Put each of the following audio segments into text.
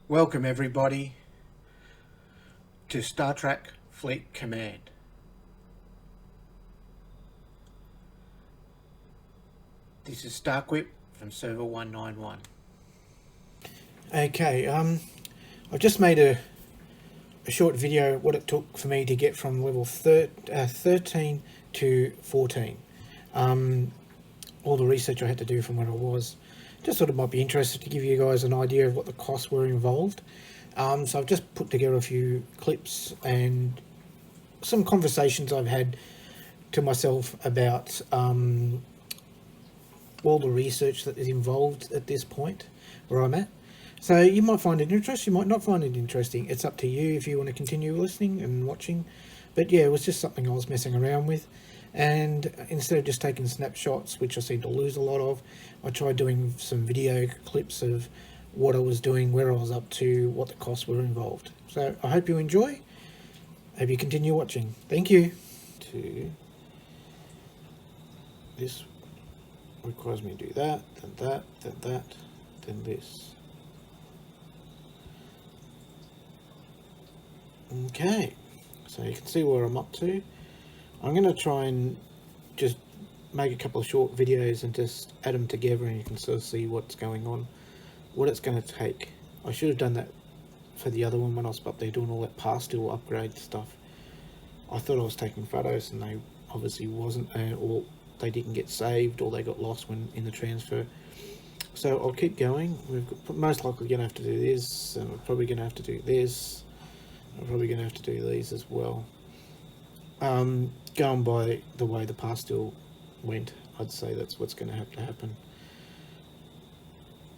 Welcome everybody to Star Trek Fleet Command. This is StarQuip from Server 191. Okay, I've just made a short video what it took for me to get from level 13 to 14. All the research I had to do from where I was. Just thought it might be interesting to give you guys an idea of what the costs were involved. So I've just put together a few clips and some conversations I've had to myself about all the research that is involved at this point where I'm at. So you might find it interesting, you might not find it interesting. It's up to you if you want to continue listening and watching. But yeah, it was just something I was messing around with. And instead of just taking snapshots, which I seem to lose a lot of, I tried doing some video clips of what I was doing, where I was up to, what the costs were involved. So I hope you enjoy. Hope you continue watching. Thank you. This requires me to do that, then that, then that, then this. Okay, so you can see where I'm up to. I'm going to try and just make a couple of short videos and just add them together, and you can sort of see what's going on, what it's going to take. I should have done that for the other one when I was up there doing all that pastel upgrade stuff. I thought I was taking photos and they obviously wasn't, or they didn't get saved, or they got lost when in the transfer. So I'll keep going. We're most likely going to have to do this, and we're probably going to have to do this. I'm probably going to have to do these as well. Going by the way the pastel went, I'd say that's what's going to have to happen.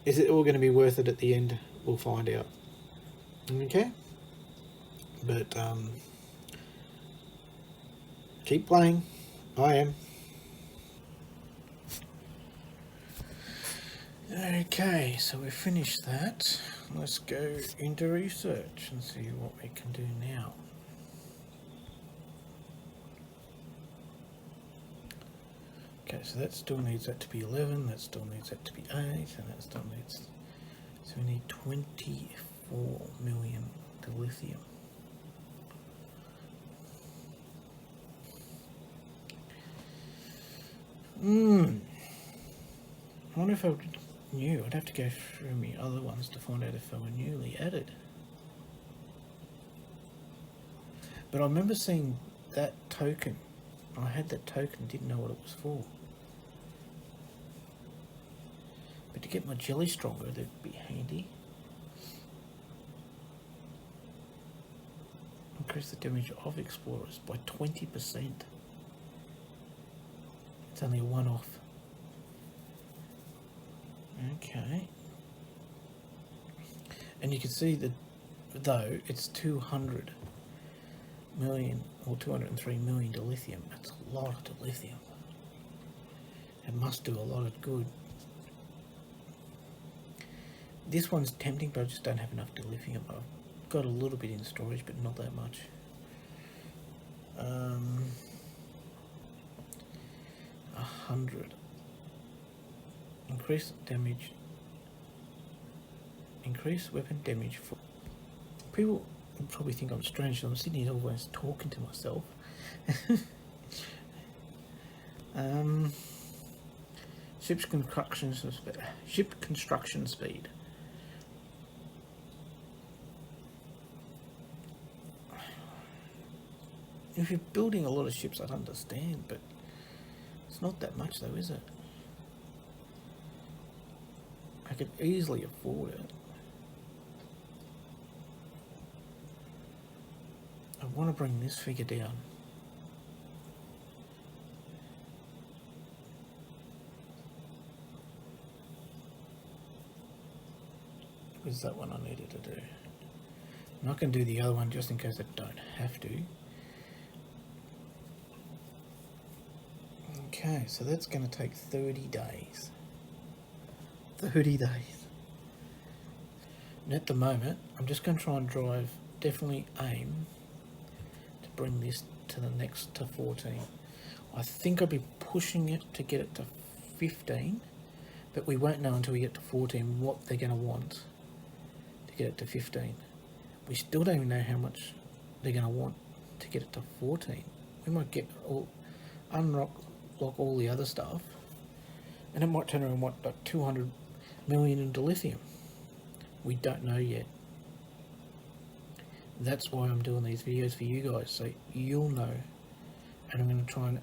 Is it all going to be worth it at the end? We'll find out. Okay? But, keep playing. I am. Okay, so we've finished that. Let's go into research and see what we can do now. Okay, so that still needs that to be 11, that still needs that to be 8, and that still needs... So we need 24 million dilithium. I wonder if I knew. I'd have to go through my other ones to find out if they were newly added. But I remember seeing that token. I had that token, didn't know what it was for. But to get my jelly stronger, that'd be handy. Increase the damage of explorers by 20%. It's only a one-off. Okay. And you can see that, though, it's 200 million or 203 million dilithium. That's a lot of dilithium. It must do a lot of good. This one's tempting, but I just don't have enough dilithium. I've got a little bit in storage, but not that much. 100. Increase damage. Increase weapon damage for... People probably think I'm strange, so I'm sitting here always talking to myself. Ship construction speed. If you're building a lot of ships, I'd understand, but it's not that much though, is it? I could easily afford it. I want to bring this figure down. Where's that one I needed to do? I'm not going to do the other one just in case I don't have to. Okay, so that's going to take 30 days. 30 days. And at the moment, I'm just going to try and definitely aim to bring this to the next, to 14. I think I'll be pushing it to get it to 15, but we won't know until we get to 14 what they're going to want to get it to 15. We still don't even know how much they're going to want to get it to 14. We might get unlock all the other stuff, and it might turn around like 200 million into lithium. We don't know yet. That's why I'm doing these videos for you guys, so you'll know. And I'm going to try and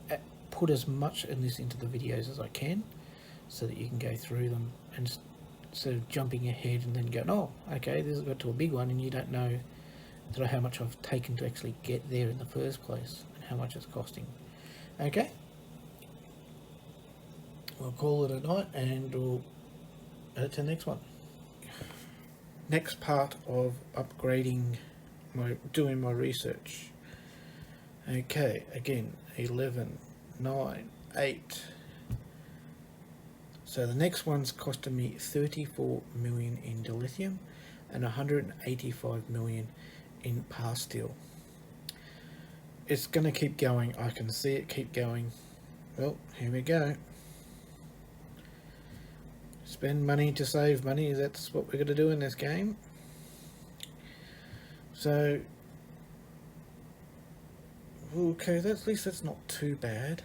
put as much in this into the videos as I can, so that you can go through them and instead of jumping ahead and then going, oh, okay, this has got to a big one, and you don't know how much I've taken to actually get there in the first place and how much it's costing. Okay, we'll call it a night and we'll add it to the next one. Next part of upgrading, doing my research. Okay, again, 11, 9, 8. So the next one's costing me 34 million in dilithium and 185 million in pastille. It's going to keep going. I can see it keep going. Well, here we go. Spend money to save money. That's what we're going to do in this game. So, okay, at least that's not too bad.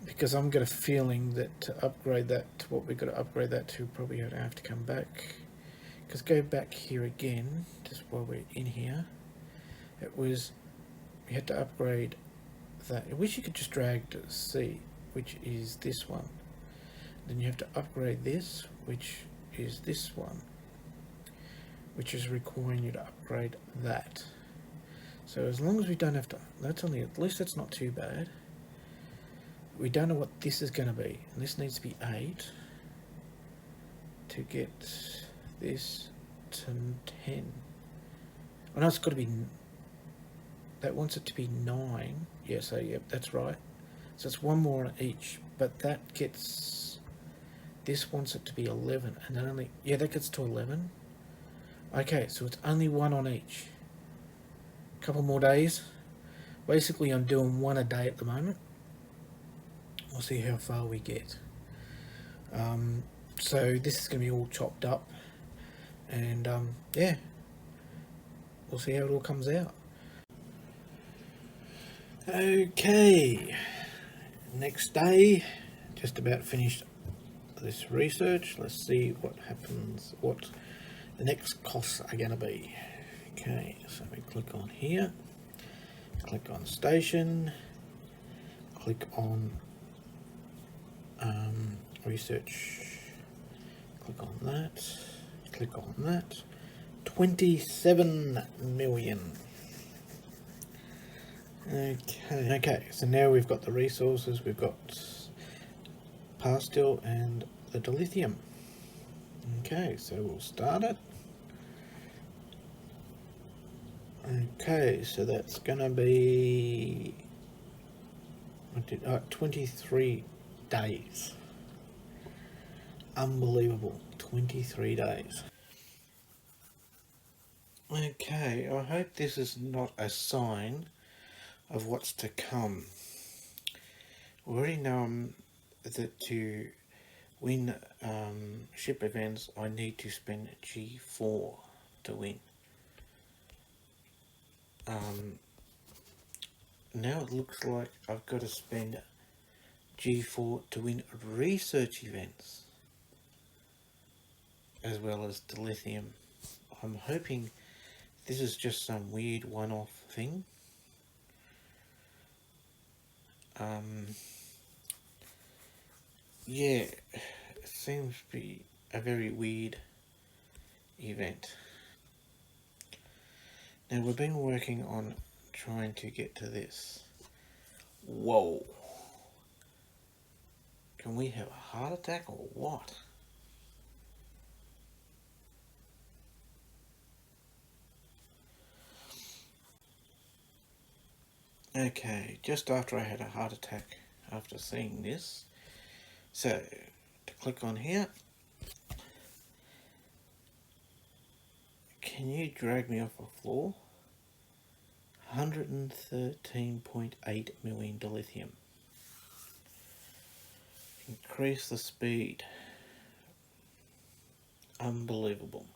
Because I'm got a feeling that to upgrade that to what we've got to upgrade that to, probably going to have to come back. Because go back here again, just while we're in here. It was, we had to upgrade that. I wish you could just drag to C, which is this one. Then you have to upgrade this, which is this one, which is requiring you to upgrade that. So as long as we don't have to, that's only, at least that's not too bad. We don't know what this is going to be, and this needs to be 8 to get this to 10. I know it's got to be, that wants it to be 9. Yeah, so yep, that's right. So it's one more on each, but that gets, this wants it to be 11, and then only, yeah, that gets to 11. Okay, so it's only one on each. Couple more days. Basically, I'm doing one a day at the moment. We'll see how far we get. So this is going to be all chopped up, and yeah, we'll see how it all comes out. Okay, next day, just about finished this research. Let's see what happens, what the next costs are going to be. Okay, so we click on here, click on station, click on research, click on that, 27 million. Okay, so now we've got the resources, we've got pastille and the dilithium. Okay, so we'll start it. Okay, so that's gonna be 23 days. Unbelievable, 23 days. Okay, I hope this is not a sign of what's to come. We already know that to win ship events I need to spend G4 to win. Now it looks like I've got to spend G4 to win research events as well as dilithium. I'm hoping this is just some weird one-off thing. Yeah, it seems to be a very weird event. Now we've been working on trying to get to this. Whoa. Can we have a heart attack or what? Okay, just after I had a heart attack after seeing this. So, to click on here. Can you drag me off the floor? 113.8 million dilithium. Increase the speed. Unbelievable.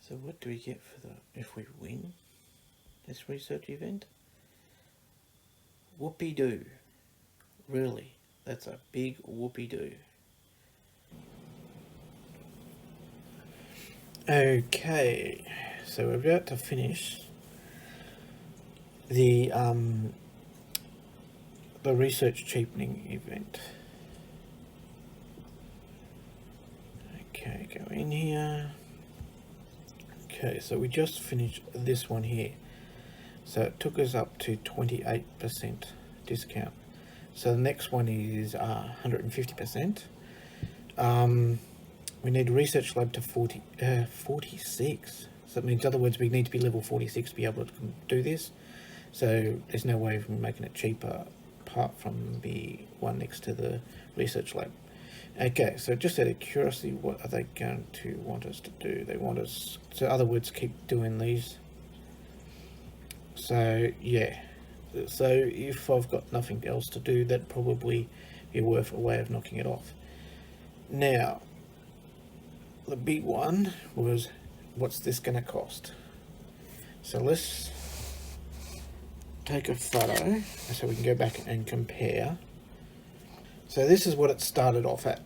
So what do we get for if we win this research event? Whoopee-doo. Really, that's a big whoopee-doo. Okay, so we're about to finish the research cheapening event. Okay, go in here. Okay, so we just finished this one here. So it took us up to 28% discount. So the next one is 150%. We need a research lab to 46. So that means, in other words, we need to be level 46 to be able to do this. So there's no way of making it cheaper apart from the one next to the research lab. Okay, so just out of curiosity, what are they going to want us to do? They want us to, in other words, keep doing these. So yeah, so if I've got nothing else to do, that'd probably be worth a way of knocking it off. Now, the big one was, what's this going to cost? So let's take a photo so we can go back and compare. So this is what it started off at.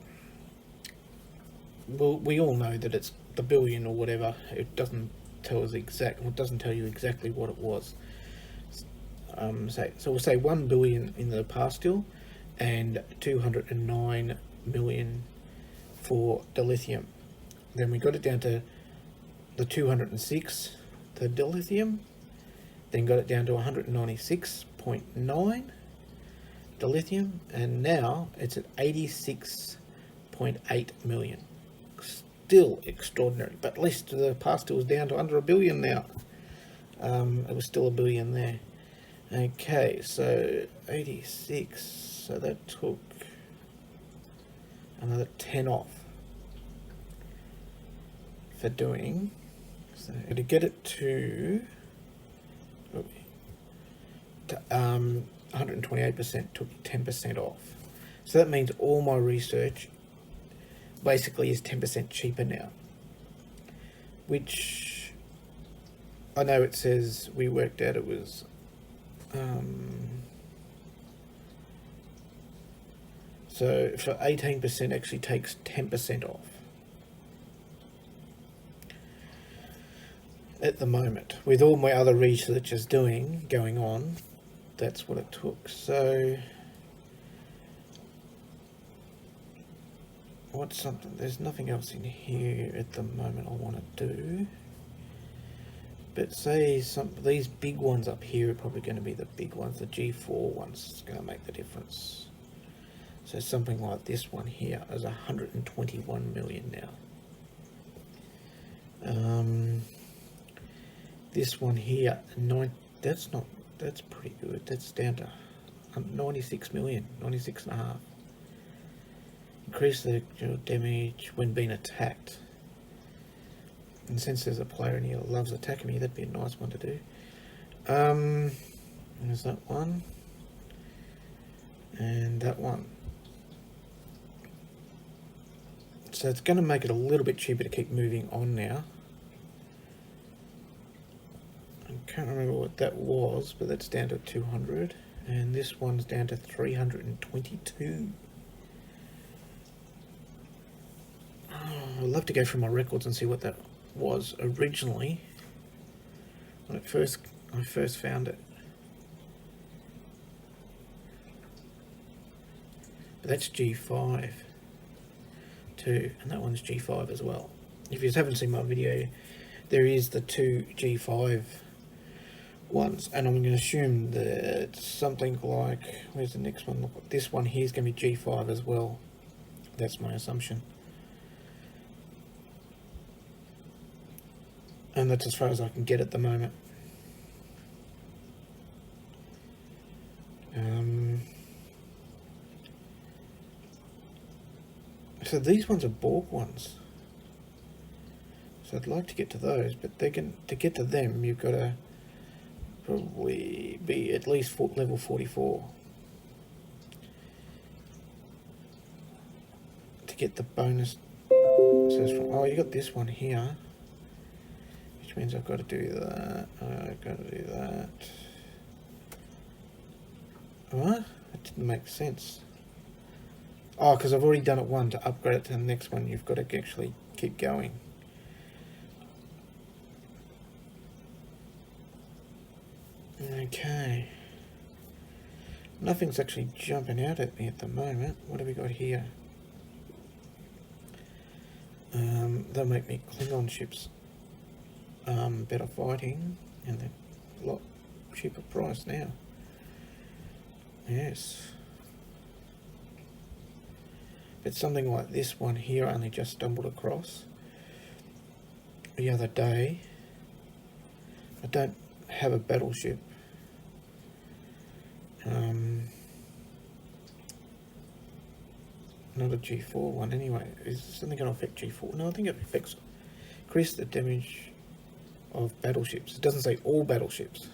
Well, we all know that it's the billion or whatever. It doesn't tell us it doesn't tell you exactly what it was. So we'll say 1 billion in the pastil and 209 million for dilithium. Then we got it down to the 206, the dilithium, then got it down to 196.9 dilithium, and now it's at 86.8 million. Still extraordinary, but at least the pastil was down to under a billion now. It was still a billion there. Okay, so 86, so that took another 10 off for doing, so to get it to 128% took 10% off. So that means all my research basically is 10% cheaper now, which I know it says we worked out it was so for 18% actually takes 10% off at the moment. With all my other researches going on, that's what it took. So what's something, there's nothing else in here at the moment I want to do, but say these big ones up here are probably going to be the big ones. The G4 ones is going to make the difference. So something like this one here is 121 million now. This one here, that's pretty good. That's down to 96 million, 96 and a half. Increase the damage when being attacked. And since there's a player in here that loves attacking me, that'd be a nice one to do. There's that one. And that one. So it's going to make it a little bit cheaper to keep moving on now. I can't remember what that was, but that's down to 200. And this one's down to 322. I'd love to go through my records and see what that was originally when I first found it. But that's G5 too, and that one's G5 as well. If you haven't seen my video, there is the two G5 ones, and I'm going to assume that something like, where's the next one? Look, this one here is going to be G5 as well. That's my assumption. And that's as far as I can get at the moment. So these ones are Borg ones. So I'd like to get to those, but to get to them, you've got to probably be at least level 44 to get the bonus. So it's from, oh, you got this one here. which means I've got to do that. I've got to do that. What? That didn't make sense. Oh, because I've already done it one. To upgrade it to the next one, you've got to actually keep going. Okay. Nothing's actually jumping out at me at the moment. What have we got here? They'll make me Klingon ships better fighting, and they're a lot cheaper price now. Yes. But something like this one here I only just stumbled across the other day. I don't have a battleship. Not a G4 one anyway. Is something going to affect G4? No, I think it affects increase the damage of battleships. It doesn't say all battleships.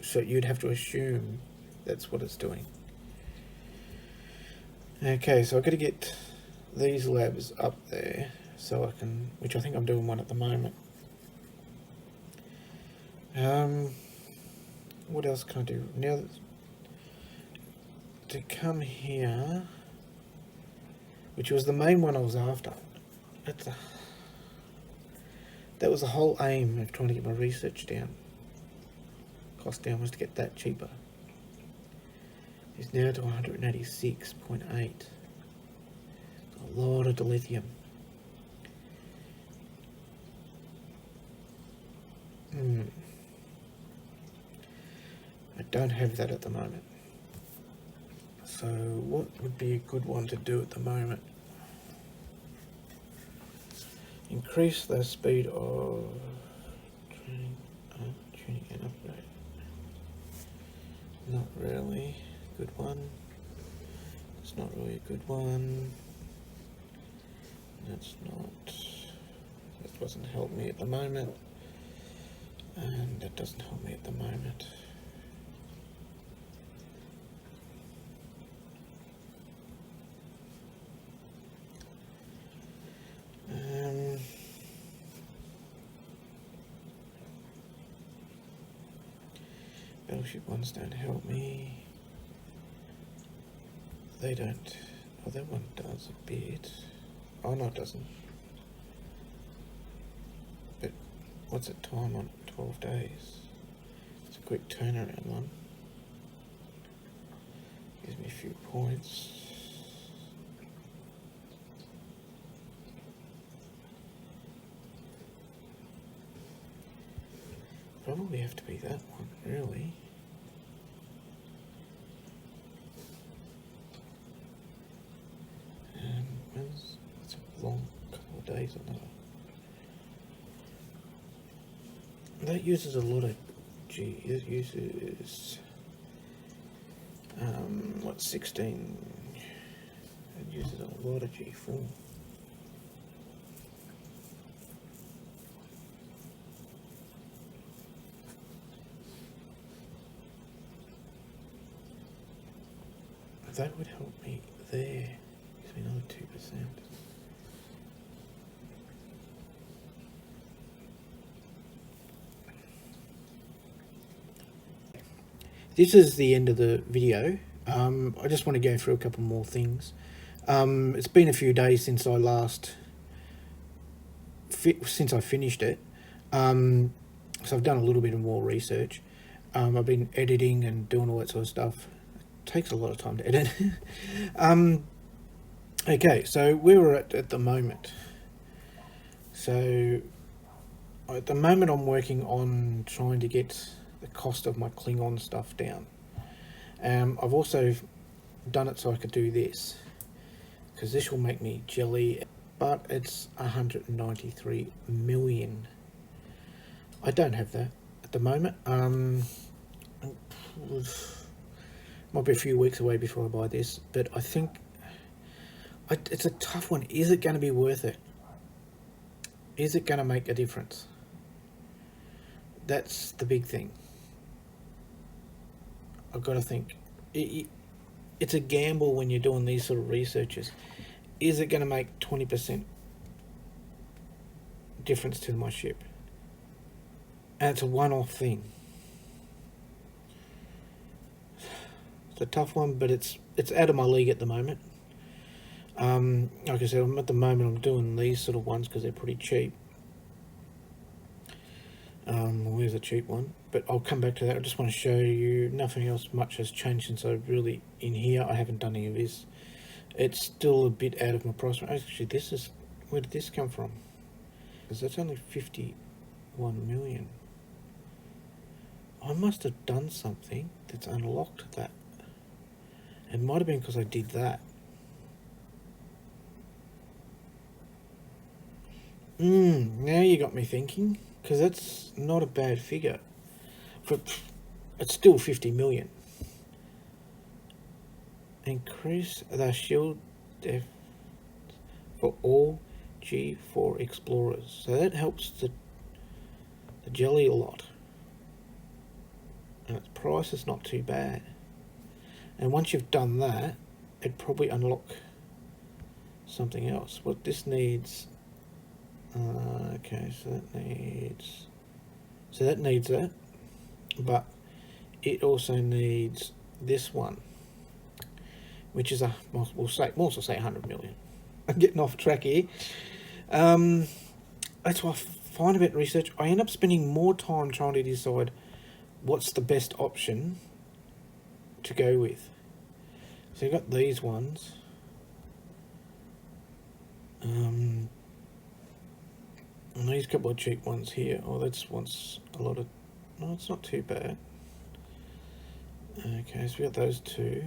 So you'd have to assume that's what it's doing. Okay, so I've got to get these labs up there so I can, which I think I'm doing one at the moment. What else can I do? Now, to come here, which was the main one I was after. That was the whole aim of trying to get my research down. Cost down was to get that cheaper. It's now to 186.8. A lot of dilithium. I don't have that at the moment. So what would be a good one to do at the moment? Increase the speed of tuning and upgrade. Not really a good one. It's not really a good one. That's not. That doesn't help me at the moment. And that doesn't help me at the moment. Battleship ones don't help me. They don't. Oh, that one does a bit. Oh, no, it doesn't. But what's the time on it? 12 days. It's a quick turnaround one. Gives me a few points. Probably have to be that one, really. It's a long couple of days on that. That uses a lot of G. It uses what 16? It uses a lot of G4. That would help me there. Gives me another 2%. This is the end of the video. I just want to go through a couple more things. It's been a few days since I last finished it. So I've done a little bit more research. I've been editing and doing all that sort of stuff. Takes a lot of time to edit. Okay, so where we're at the moment. So at the moment I'm working on trying to get the cost of my Klingon stuff down. I've also done it so I could do this, because this will make me jelly, but it's 193 million. I don't have that at the moment. Might be a few weeks away before I buy this, but I think it's a tough one. Is it going to be worth it? Is it going to make a difference? That's the big thing. I've got to think. It's a gamble when you're doing these sort of researches. Is it going to make 20% difference to my ship. And it's a one-off thing. It's a tough one, but it's out of my league at the moment. Like I said, at the moment I'm doing these sort of ones because they're pretty cheap. Where's a cheap one? But I'll come back to that. I just want to show you nothing else much has changed since I really, in here, I haven't done any of this. It's still a bit out of my price. Actually, this is, where did this come from? Because that's only 51 million. I must have done something that's unlocked that. It might have been because I did that. Now you got me thinking, because that's not a bad figure. It's still 50 million. Increase the shield depth for all G4 explorers. So that helps the jelly a lot. And its price is not too bad. And once you've done that, it'd probably unlock something else. What this needs... okay, so that needs that, but it also needs this one, which is we'll also say 100 million. I'm getting off track here. That's why I find about research. I end up spending more time trying to decide what's the best option to go with. So you got these ones. And these couple of cheap ones here. Oh, that's wants a lot of... No, it's not too bad. Okay, so we got those two.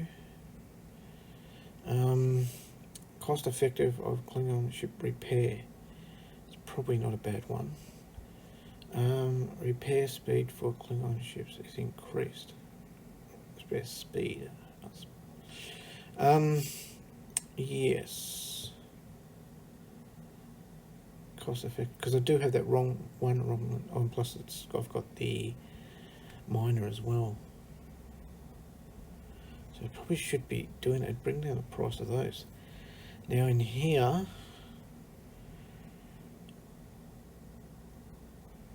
Cost effective of Klingon ship repair. It's probably not a bad one. Repair speed for Klingon ships is increased. Repair speed. Yes. Cost effective, because I do have that wrong one. Oh, plus I've got the miner as well. So I probably should be doing it. Bring down the price of those. Now in here,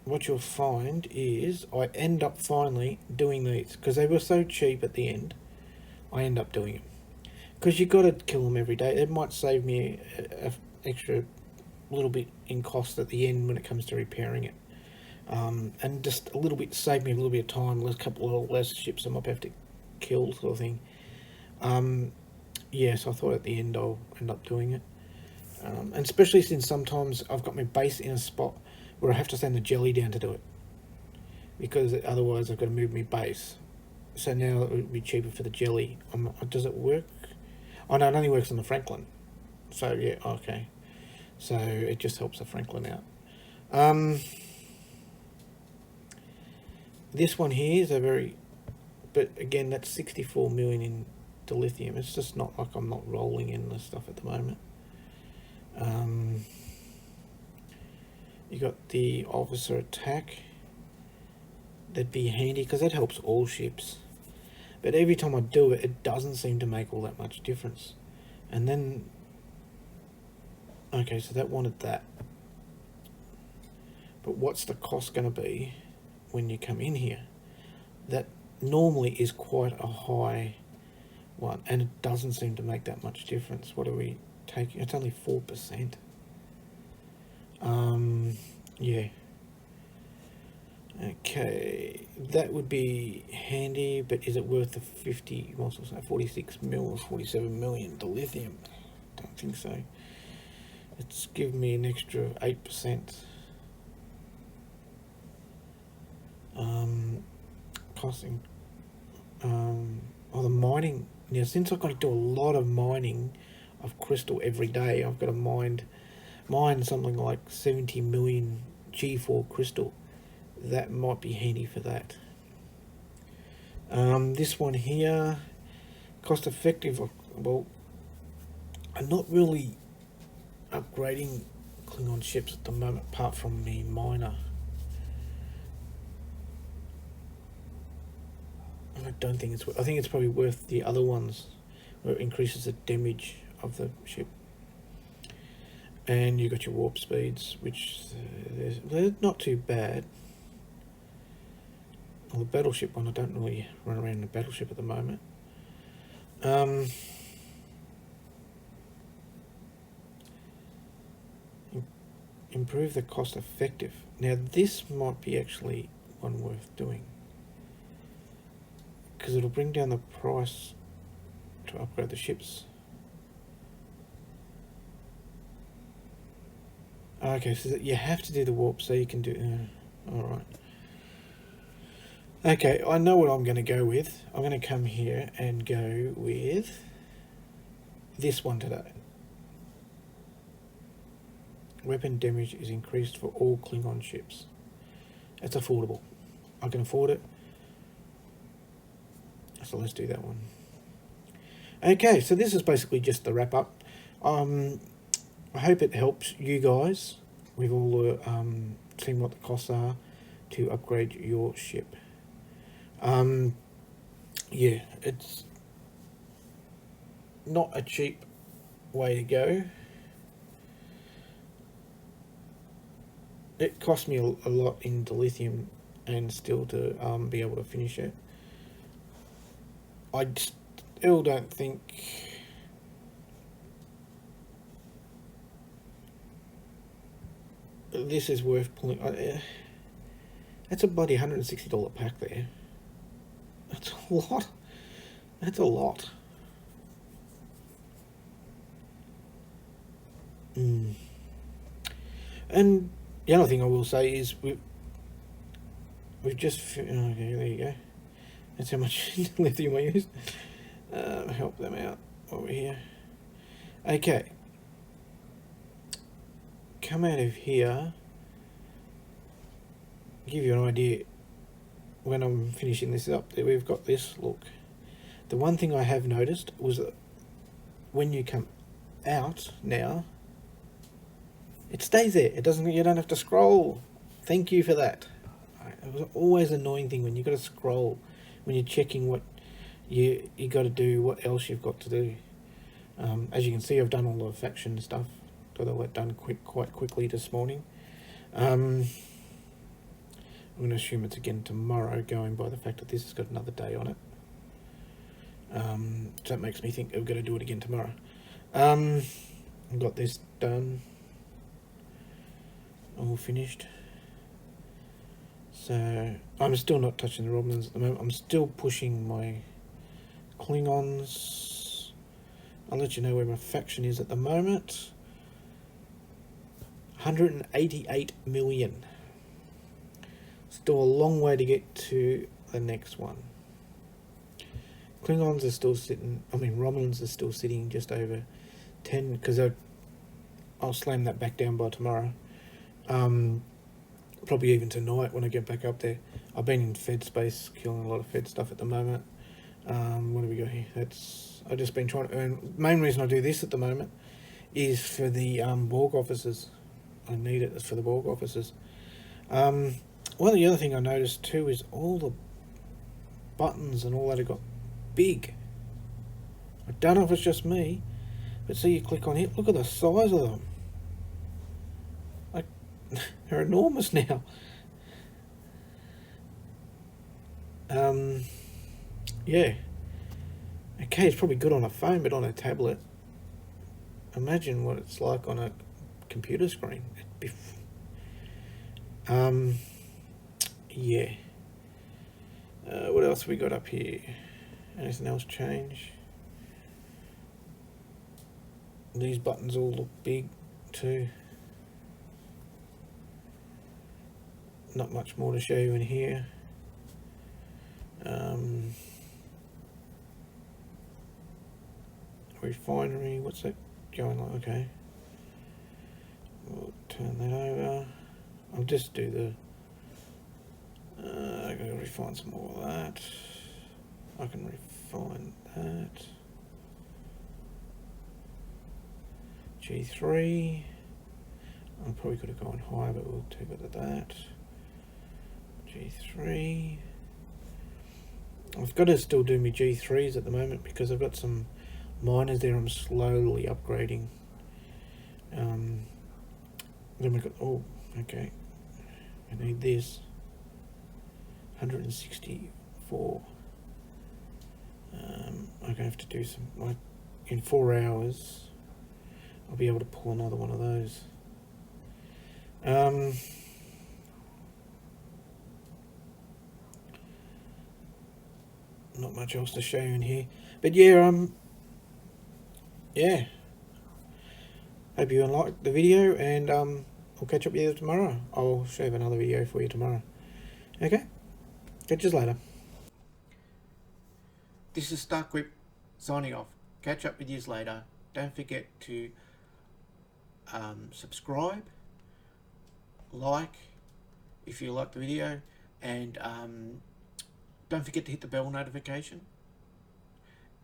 what you'll find is I end up finally doing these because they were so cheap at the end. I end up doing them because you got to kill them every day. It might save me a extra little bit in cost at the end when it comes to repairing it, and just a little bit save me a little bit of time. A couple of less ships I might have to kill, sort of thing. Yes, I thought at the end I'll end up doing it, and especially since sometimes I've got my base in a spot where I have to send the jelly down to do it, because otherwise I've got to move my base. So now it would be cheaper for the jelly. Does it work? Oh no, it only works on the Franklin. So yeah, okay. So it just helps the Franklin out. This one here is a very, but again that's 64 million in dilithium. It's just not like I'm not rolling in the stuff at the moment. You got the officer attack. That'd be handy because that helps all ships. But every time I do it, it doesn't seem to make all that much difference. And then, okay, so that wanted that. But what's the cost going to be when you come in here? That normally is quite a high one, and it doesn't seem to make that much difference. What are we taking? It's only 4%. Yeah. Okay, that would be handy, but is it worth the 46 mil or 47 million dilithium? Don't think so. It's giving me an extra 8%. Costing. The mining. Now, since I've got to do a lot of mining of crystal every day, I've got to mine something like 70 million G4 crystal. That might be handy for that. This one here, cost effective. Well, I'm not really upgrading Klingon ships at the moment, apart from the miner. I don't think it's. I think it's probably worth the other ones, where it increases the damage of the ship. And you got your warp speeds, which they're not too bad. Well, the battleship one, I don't really run around in the battleship at the moment. Improve the cost effective. Now this might be actually one worth doing, because it'll bring down the price to upgrade the ships. Okay, so you have to do the warp so you can do... alright. Okay, I know what I'm going to go with. I'm going to come here and go with this one today. Weapon damage is increased for all Klingon ships. It's affordable. I can afford it. So let's do that one. Okay, so this is basically just the wrap up. I hope it helps you guys with all the seeing what the costs are to upgrade your ship. Yeah, it's not a cheap way to go. It cost me a lot in dilithium and still to be able to finish it. I still don't think this is worth pulling. That's a bloody $160 pack there. That's a lot. That's a lot. And the other thing I will say is we've just... okay, there you go. That's how much lithium I used. Help them out over here. Okay. Come out of here. Give you an idea when I'm finishing this up. We've got this look. The one thing I have noticed was that when you come out now, it stays there. It doesn't. You don't have to scroll. Thank you for that. It was always an annoying thing when you got to scroll when you're checking what you got to do, what else you've got to do. As you can see, I've done all the faction stuff. Got all that done quite quickly this morning. I'm going to assume it's again tomorrow, going by the fact that this has got another day on it. So that makes me think we're going to do it again tomorrow. I've got this done. All finished. So I'm still not touching the Romulans at the moment. I'm still pushing my Klingons. I'll let you know where my faction is at the moment. 188 million. Still a long way to get to the next one. Klingons are still sitting, Romulans are still sitting just over 10, because I'll slam that back down by tomorrow. Probably even tonight when I get back up there. I've been in Fed space, killing a lot of Fed stuff at the moment. What do we got here? I've just been trying to earn. Main reason I do this at the moment is for the Borg officers. I need it for the Borg officers. Well, the other thing I noticed too is all the buttons and all that have got big. I don't know if it's just me, but see, you click on it, look at the size of them. Like, they're enormous now. Yeah. Okay, it's probably good on a phone, but on a tablet, imagine what it's like on a computer screen. Yeah. What else we got up here? Anything else change? These buttons all look big too. Not much more to show you in here. Refinery, what's that going on? Okay. We'll turn that over. I'll just do the... I gotta refine some more of that. I can refine that. G3. I probably could have gone higher, but we'll take it at that. G3. I've got to still do my G3s at the moment because I've got some miners there I'm slowly upgrading. Then we got, oh, okay. I need this. 164. I'm going to have to do some, like, in 4 hours, I'll be able to pull another one of those. Not much else to show you in here, but yeah, yeah. Hope you liked the video, and I'll catch up with you tomorrow. I'll show you another video for you tomorrow. Okay, catch you later. This is StarQuip signing off. Catch up with you later. Don't forget to subscribe, like if you like the video, and don't forget to hit the bell notification.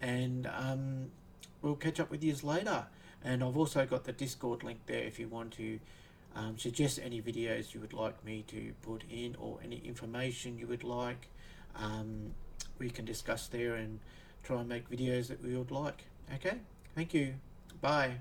And we'll catch up with you later. And I've also got the Discord link there if you want to suggest any videos you would like me to put in, or any information you would like. We can discuss there and try and make videos that we would like. Okay, thank you. Bye.